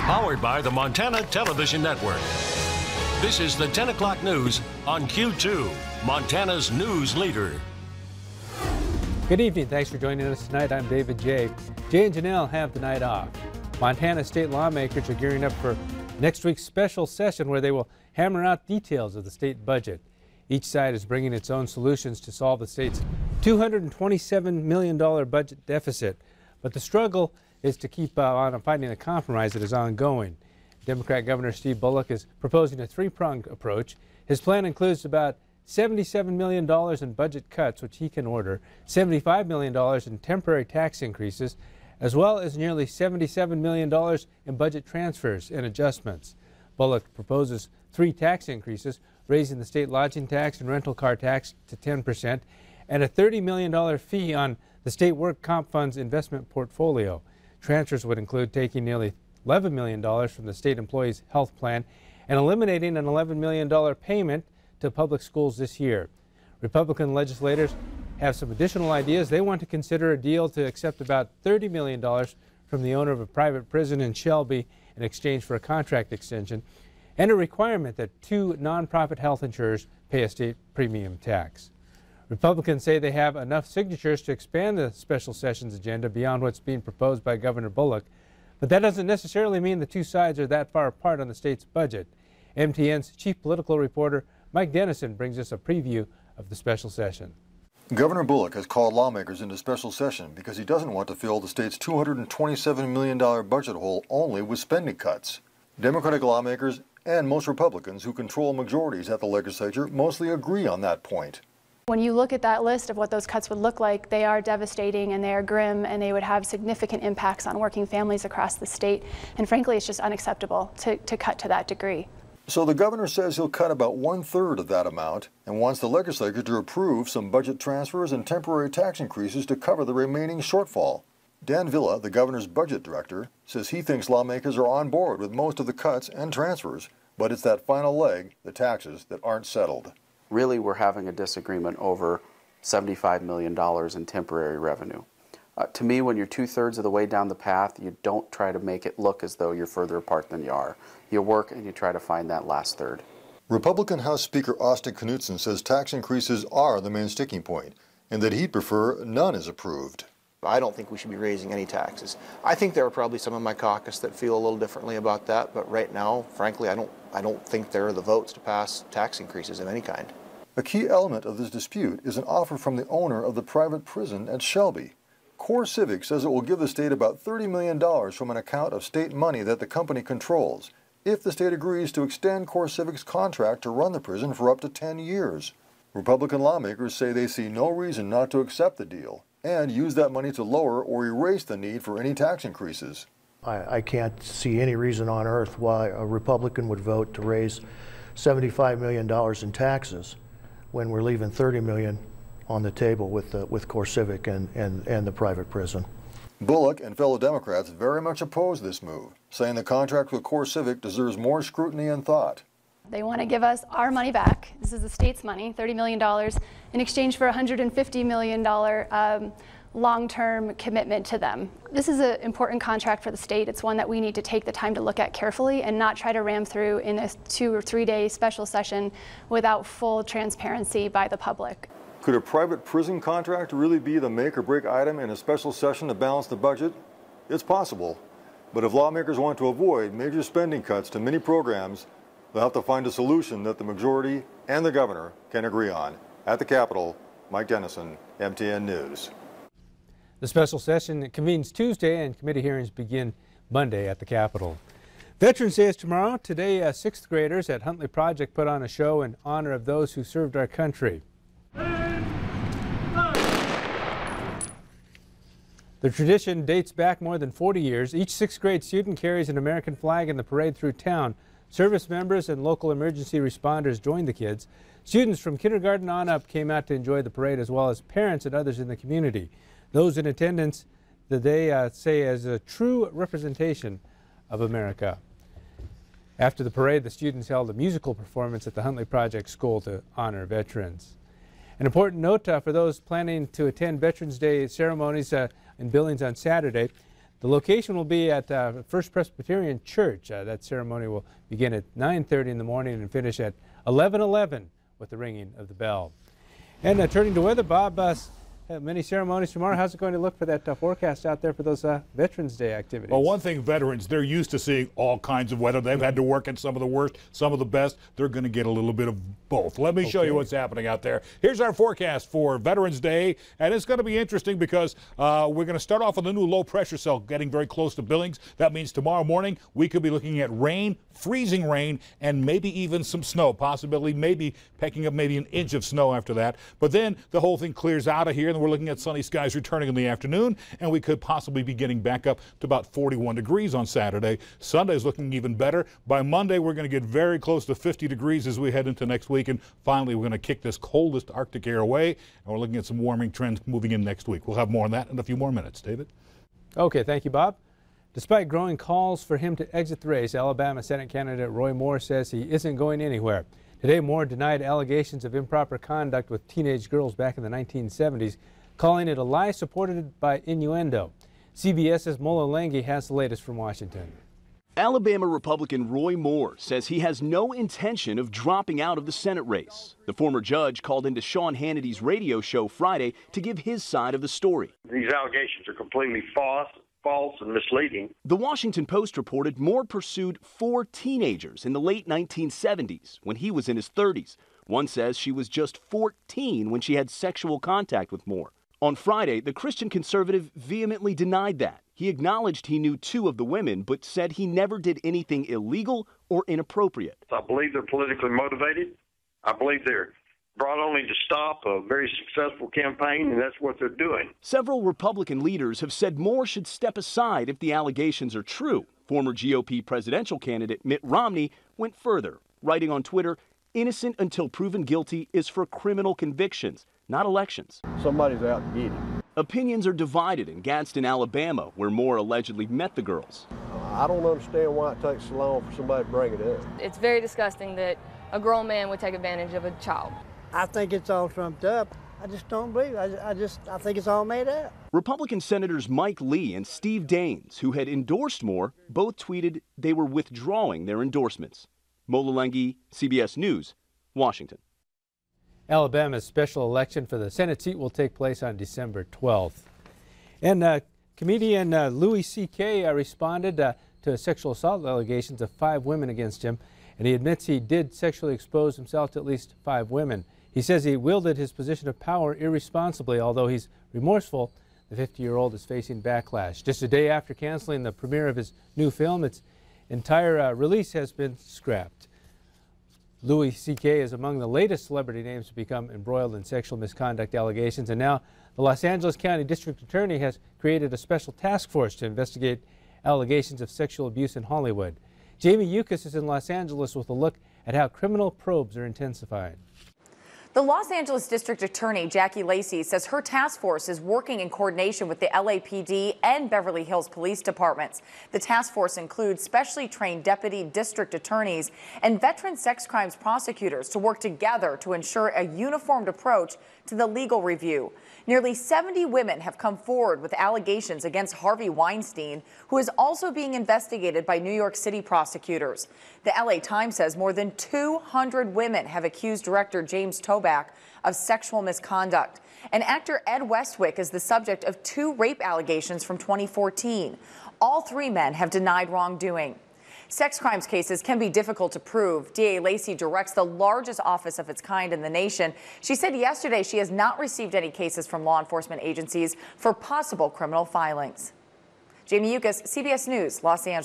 Powered by the Montana Television Network. This is the 10 o'clock news on Q2, Montana's news leader. Good evening. Thanks for joining us tonight. I'm David Jay. Jay and Janelle have the night off. Montana state lawmakers are gearing up for next week's special session where they will hammer out details of the state budget. Each side is bringing its own solutions to solve the state's $227 million budget deficit. But the struggle is to keep on finding a compromise that is ongoing. Democrat Governor Steve Bullock is proposing a three-pronged approach. His plan includes about $77 million in budget cuts, which he can order, $75 million in temporary tax increases, as well as nearly $77 million in budget transfers and adjustments. Bullock proposes 3 tax increases, raising the state lodging tax and rental car tax to 10%, and a $30 million fee on the state work comp fund's investment portfolio. Transfers would include taking nearly $11 million from the state employees' health plan and eliminating an $11 million payment to public schools this year. Republican legislators have some additional ideas. They want to consider a deal to accept about $30 million from the owner of a private prison in Shelby in exchange for a contract extension, and a requirement that 2 nonprofit health insurers pay a state premium tax. Republicans say they have enough signatures to expand the special sessions agenda beyond what's being proposed by Governor Bullock, but that doesn't necessarily mean the two sides are that far apart on the state's budget. MTN's chief political reporter Mike Dennison brings us a preview of the special session. Governor Bullock has called lawmakers into special session because he doesn't want to fill the state's $227 million budget hole only with spending cuts. Democratic lawmakers and most Republicans who control majorities at the legislature mostly agree on that point. When you look at that list of what those cuts would look like, they are devastating and they are grim and they would have significant impacts on working families across the state. And frankly, it's just unacceptable to cut to that degree. So the governor says he'll cut about 1/3 of that amount and wants the legislature to approve some budget transfers and temporary tax increases to cover the remaining shortfall. Dan Villa, the governor's budget director, says he thinks lawmakers are on board with most of the cuts and transfers, but it's that final leg, the taxes, that aren't settled. Really, we're having a disagreement over $75 million in temporary revenue. To me, when you're 2/3 of the way down the path, you don't try to make it look as though you're further apart than you are. You work and you try to find that last third. Republican House Speaker Austin Knudsen says tax increases are the main sticking point and that he'd prefer none is approved. I don't think we should be raising any taxes. I think there are probably some in my caucus that feel a little differently about that, but right now, frankly, I don't think there are the votes to pass tax increases of any kind. A key element of this dispute is an offer from the owner of the private prison at Shelby. Core Civic says it will give the state about $30 million from an account of state money that the company controls, if the state agrees to extend Core Civic's contract to run the prison for up to 10 years. Republican lawmakers say they see no reason not to accept the deal and use that money to lower or erase the need for any tax increases. I can't see any reason on earth why a Republican would vote to raise $75 million in taxes when we're leaving $30 million on the table with Core Civic and the private prison. Bullock and fellow Democrats very much oppose this move, saying the contract with Core Civic deserves more scrutiny and thought. They want to give us our money back. This is the state's money, $30 million, in exchange for a $150 million long-term commitment to them. This is an important contract for the state. It's one that we need to take the time to look at carefully and not try to ram through in a 2 or 3 day special session without full transparency by the public. Could a private prison contract really be the make or break item in a special session to balance the budget? It's possible, but if lawmakers want to avoid major spending cuts to many programs, they'll have to find a solution that the majority and the governor can agree on. At the Capitol, Mike Dennison, MTN News. The special session convenes Tuesday and committee hearings begin Monday at the Capitol. Veterans Day is tomorrow. Today, 6th graders at Huntley Project put on a show in honor of those who served our country. The tradition dates back more than 40 years. Each 6th grade student carries an American flag in the parade through town. Service members and local emergency responders joined the kids. Students from kindergarten on up came out to enjoy the parade, as well as parents and others in the community. Those in attendance, they say, as a true representation of America. After the parade, the students held a musical performance at the Huntley Project School to honor veterans. An important note for those planning to attend Veterans Day ceremonies in Billings on Saturday: The location will be at First Presbyterian Church. That ceremony will begin at 9:30 in the morning and finish at 11:11 with the ringing of the bell. And turning to weather, Bob, many ceremonies tomorrow. How's it going to look for that forecast out there for those Veterans Day activities? Well, one thing, veterans, they're used to seeing all kinds of weather. They've had to work in some of the worst, some of the best. They're going to get a little bit of both. Let me show you what's happening out there. Here's our forecast for Veterans Day, and it's going to be interesting because we're going to start off with a new low pressure cell getting very close to Billings. That means tomorrow morning we could be looking at rain, freezing rain, and maybe even some snow, possibly maybe picking up maybe an inch of snow after that. But then the whole thing clears out of here, and we're looking at sunny skies returning in the afternoon, and we could possibly be getting back up to about 41 degrees on Saturday. Sunday is looking even better. By Monday, we're going to get very close to 50 degrees as we head into next week, and finally, we're going to kick this coldest Arctic air away, and we're looking at some warming trends moving in next week. We'll have more on that in a few more minutes. David? Okay, thank you, Bob. Despite growing calls for him to exit the race, Alabama Senate candidate Roy Moore says he isn't going anywhere. Today, Moore denied allegations of improper conduct with teenage girls back in the 1970s, calling it a lie supported by innuendo. CBS's Mola Lengi has the latest from Washington. Alabama Republican Roy Moore says he has no intention of dropping out of the Senate race. The former judge called into Sean Hannity's radio show Friday to give his side of the story. These allegations are completely false and misleading. The Washington Post reported Moore pursued 4 teenagers in the late 1970s when he was in his 30s. One says she was just 14 when she had sexual contact with Moore. On Friday, the Christian conservative vehemently denied that. He acknowledged he knew 2 of the women, but said he never did anything illegal or inappropriate. I believe they're politically motivated. I believe they're brought only to stop a very successful campaign, and that's what they're doing. Several Republican leaders have said Moore should step aside if the allegations are true. Former GOP presidential candidate Mitt Romney went further, writing on Twitter, "Innocent until proven guilty is for criminal convictions, not elections." Somebody's out to get him. Opinions are divided in Gadsden, Alabama, where Moore allegedly met the girls. I don't understand why it takes so long for somebody to bring it up. It's very disgusting that a grown man would take advantage of a child. I think it's all trumped up. I just don't believe it. I think it's all made up. Republican Senators Mike Lee and Steve Daines, who had endorsed Moore, both tweeted they were withdrawing their endorsements. Mola Lengi, CBS News, Washington. Alabama's special election for the Senate seat will take place on December 12th. And comedian Louis C.K. responded to sexual assault allegations of 5 women against him, and he admits he did sexually expose himself to at least 5 women. He says he wielded his position of power irresponsibly. Although he's remorseful, the 50-year-old is facing backlash. Just a day after canceling the premiere of his new film, its entire release has been scrapped. Louis C.K. is among the latest celebrity names to become embroiled in sexual misconduct allegations, and now the Los Angeles County District Attorney has created a special task force to investigate allegations of sexual abuse in Hollywood. Jamie Yukas is in Los Angeles with a look at how criminal probes are intensifying. The Los Angeles District Attorney Jackie Lacey says her task force is working in coordination with the LAPD and Beverly Hills Police Departments. The task force includes specially trained deputy district attorneys and veteran sex crimes prosecutors to work together to ensure a uniformed approach to the legal review. Nearly 70 women have come forward with allegations against Harvey Weinstein, who is also being investigated by New York City prosecutors. The LA Times says more than 200 women have accused director James Toback of sexual misconduct. And actor Ed Westwick is the subject of 2 rape allegations from 2014. All 3 men have denied wrongdoing. Sex crimes cases can be difficult to prove. DA Lacey directs the largest office of its kind in the nation. She said yesterday she has not received any cases from law enforcement agencies for possible criminal filings. Jamie Yukas, CBS News, Los Angeles.